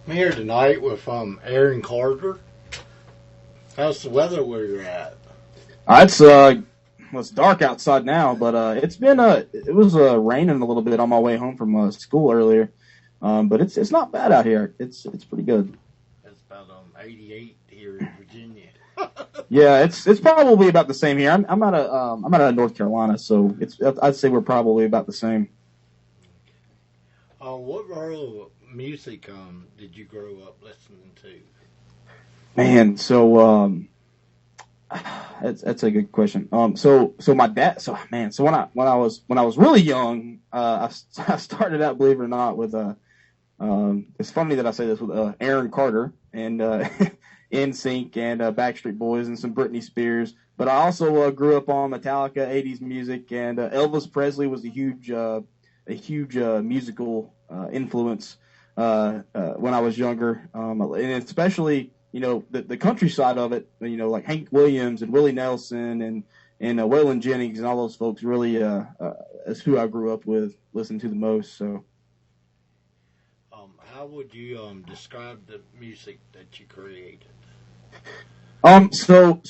I'm here tonight with Aaron Carter. How's the weather where you're at? It's dark outside now, but it was raining a little bit on my way home from school earlier. But it's not bad out here. It's pretty good. It's about 88 here in Virginia. Yeah, it's probably about the same here. I'm out of North Carolina, so I'd say we're probably about the same. What role of music did you grow up listening to? Man, so that's a good question. So my dad. So when I was really young, I started out, believe it or not, with it's funny that I say this, with Aaron Carter and NSYNC and Backstreet Boys and some Britney Spears. But I also grew up on Metallica, 80s music, and Elvis Presley was a huge musical influence when I was younger, and especially, the countryside of it, like Hank Williams and Willie Nelson and Waylon Jennings and all those folks really is who I grew up with, listening to the most. So, how would you describe the music that you created? So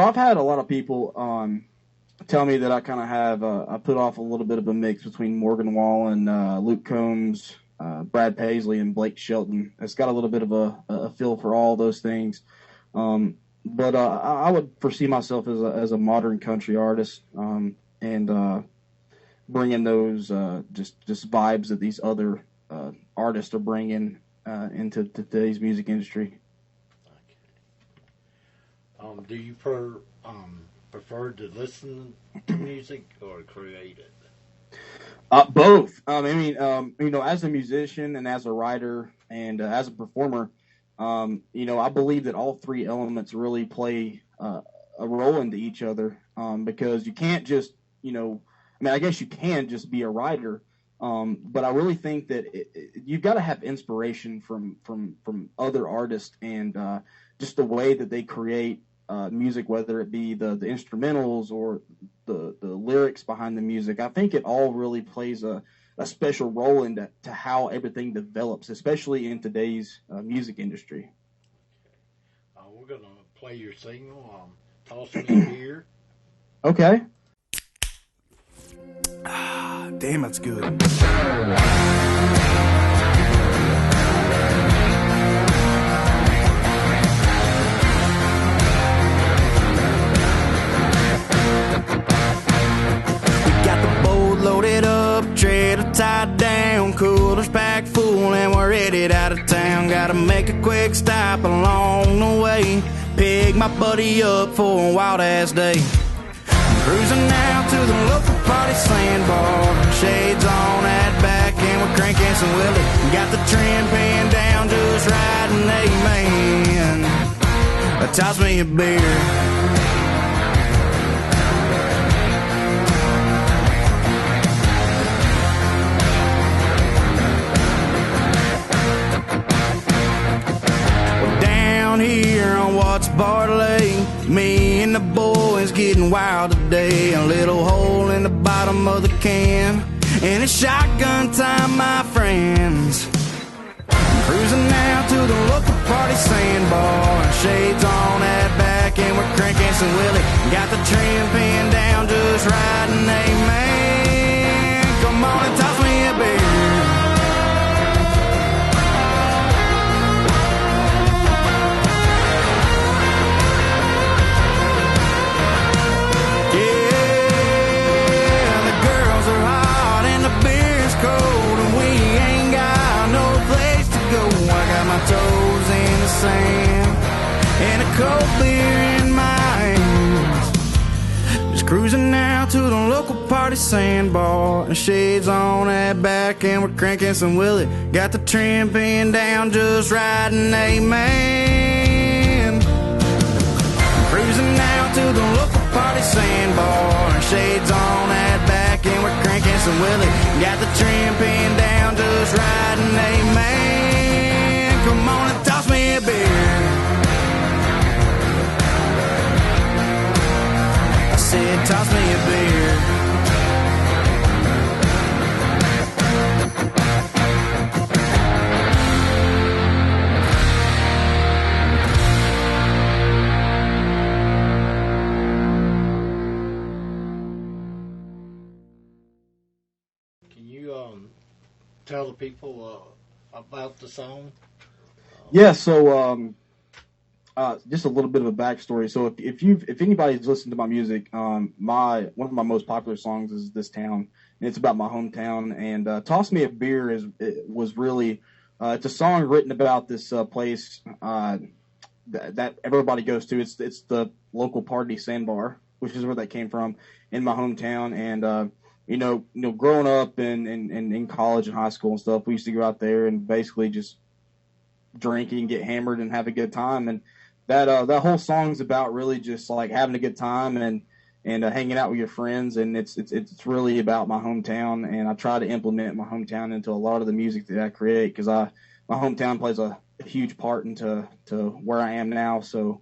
I've had a lot of people tell me that I kind of have I put off a little bit of a mix between Morgan Wallen, Luke Combs, Brad Paisley, and Blake Shelton. It's got a little bit of a feel for all those things. But I would foresee myself as a modern country artist, and bringing those just vibes that these other artists are bringing into today's music industry. Okay. Do you prefer to listen to music or create it? Both. As a musician and as a writer and as a performer, I believe that all three elements really play a role into each other, because you can't just, I guess you can just be a writer, but I really think that you've got to have inspiration from other artists and just the way that they create music, whether it be the instrumentals or the lyrics behind the music. I think it all really plays a special role into how everything develops, especially in today's music industry. We're going to play your single, Toss Me a Beer. Okay. Damn, that's good. Loaded up, trailer tied down, coolers packed full, and we're headed out of town. Gotta make a quick stop along the way, pick my buddy up for a wild ass day. I'm cruising now to the local party sandbar, shades on at back, and we're cranking some Willie. Got the trim pinned down, just riding, amen. Toss me a beer. Here on Watts Bartley, me and the boys getting wild today. A little hole in the bottom of the can, and it's shotgun time, my friends. I'm cruising now to the local party sandbar, shades on at back, and we're cranking some Willie. Got the trim pinned down, just riding, amen. Come on and toss me a beer. Toes in the sand and a cold beer in my hands. Just cruising now to the local party sandbar, and shades on at back, and we're cranking some Willie. Got the trim pinned down, just riding, amen. Cruising now to the local party sandbar, and shades on at back, and we're cranking some Willie. Got the trim pinned down, just riding, amen. Come on and toss me a beer. I said, toss me a beer. tell the people about the song? Yeah, so just a little bit of a backstory. So if anybody's listened to my music, one of my most popular songs is "This Town," and it's about my hometown. And "Toss Me a Beer" was really it's a song written about this place that everybody goes to. It's the local party Sandbar, which is where that came from in my hometown. And growing up and in college and high school and stuff, we used to go out there and basically just drink and get hammered and have a good time. And that whole song's about really just like having a good time and hanging out with your friends. And it's really about my hometown. And I try to implement my hometown into a lot of the music that I create, because my hometown plays a huge part into where I am now. So,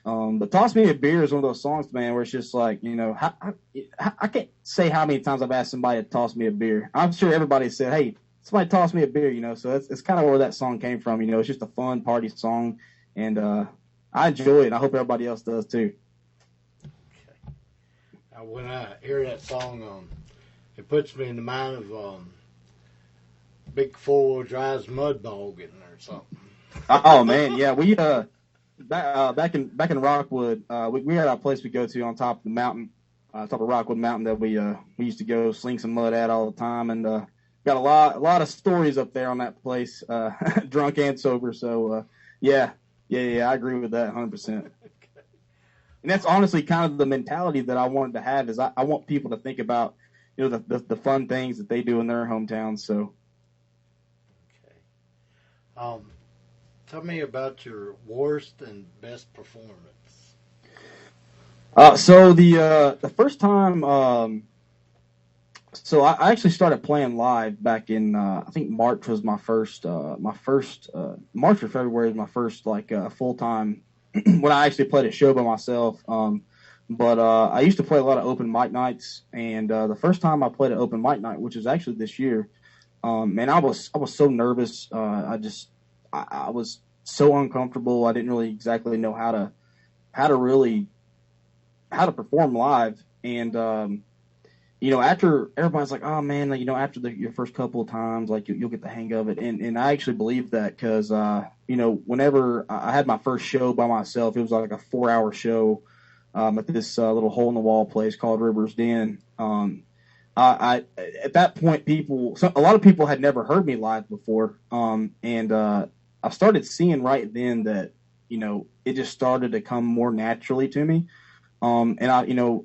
but "Toss Me a Beer" is one of those songs, man, where it's just like, I can't say how many times I've asked somebody to toss me a beer. I'm sure everybody said, "Hey, somebody toss me a beer," so it's kind of where that song came from. It's just a fun party song, and I enjoy it, and I hope everybody else does too. Okay. Now, when I hear that song, it puts me in the mind of big 4-wheel drive mud bogging or something. Oh man, yeah, we back in Rockwood, we had our place we go to on top of the mountain, top of Rockwood Mountain, that we used to go sling some mud at all the time, and got a lot of stories up there on that place, drunk and sober. So yeah, I agree with that 100%. And that's honestly kind of the mentality that I wanted to have, is I want people to think about the fun things that they do in their hometowns. So okay. Tell me about your worst and best performance. So the first time, so I actually started playing live back in I think March was my first March or February was my first full time when I actually played a show by myself. But I used to play a lot of open mic nights, and the first time I played an open mic night, which was actually this year, man, I was so nervous. I was so uncomfortable. I didn't really exactly know how to perform live. And after everybody's like, "Oh man, after your first couple of times, like you'll get the hang of it." And I actually believe that, because whenever I had my first show by myself, it was like a 4-hour show at this little hole in the wall place called River's Den. I at that point, a lot of people had never heard me live before, and I started seeing right then that it just started to come more naturally to me. And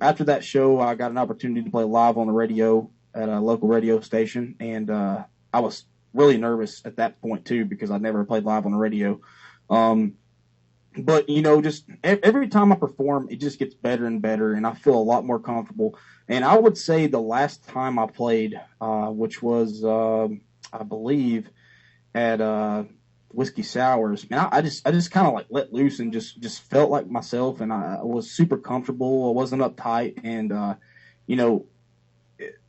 after that show, I got an opportunity to play live on the radio at a local radio station, and I was really nervous at that point too, because I'd never played live on the radio. But just every time I perform, it just gets better and better, and I feel a lot more comfortable. And I would say the last time I played, which was I believe at Whiskey Sours, man, I just kind of let loose and just felt like myself, and I was super comfortable. I wasn't uptight, and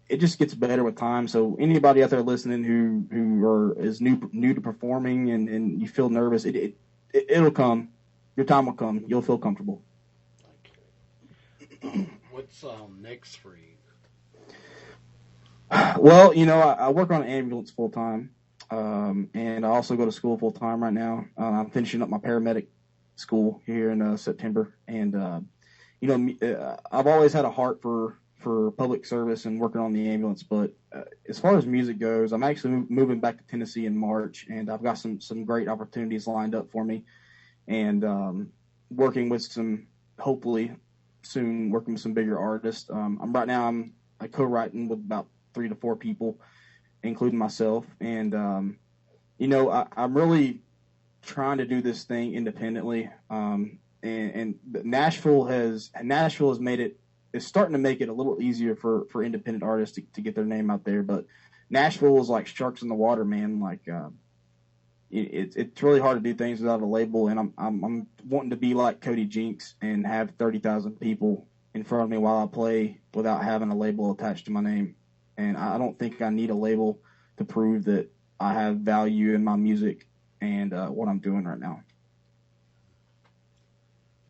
it just gets better with time. So anybody out there listening who is new to performing and you feel nervous, it'll come. Your time will come. You'll feel comfortable. Okay. What's next for you? Well, I work on an ambulance full time. And I also go to school full time right now. I'm finishing up my paramedic school here in September. And, I've always had a heart for public service and working on the ambulance. But as far as music goes, I'm actually moving back to Tennessee in March, and I've got some great opportunities lined up for me. And working with hopefully soon working with some bigger artists. I'm co-writing with about 3 to 4 people, including myself. And, I'm really trying to do this thing independently. And Nashville has it's starting to make it a little easier for independent artists to get their name out there. But Nashville is like sharks in the water, man. It's really hard to do things without a label. And I'm wanting to be like Cody Jinks and have 30,000 people in front of me while I play without having a label attached to my name. And I don't think I need a label to prove that I have value in my music and what I'm doing right now.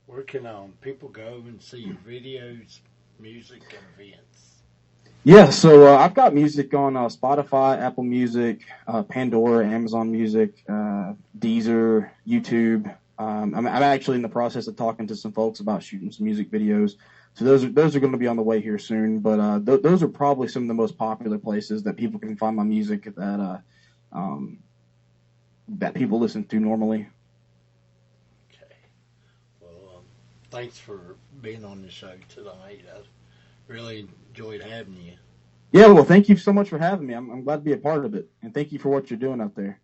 Where can people go and see your videos, music, and events? Yeah, so I've got music on Spotify, Apple Music, Pandora, Amazon Music, Deezer, YouTube. I'm actually in the process of talking to some folks about shooting some music videos. So those are going to be on the way here soon. But those are probably some of the most popular places that people can find my music that people listen to normally. Okay. Well, thanks for being on the show tonight. I really enjoyed having you. Yeah, well, thank you so much for having me. I'm glad to be a part of it, and thank you for what you're doing out there.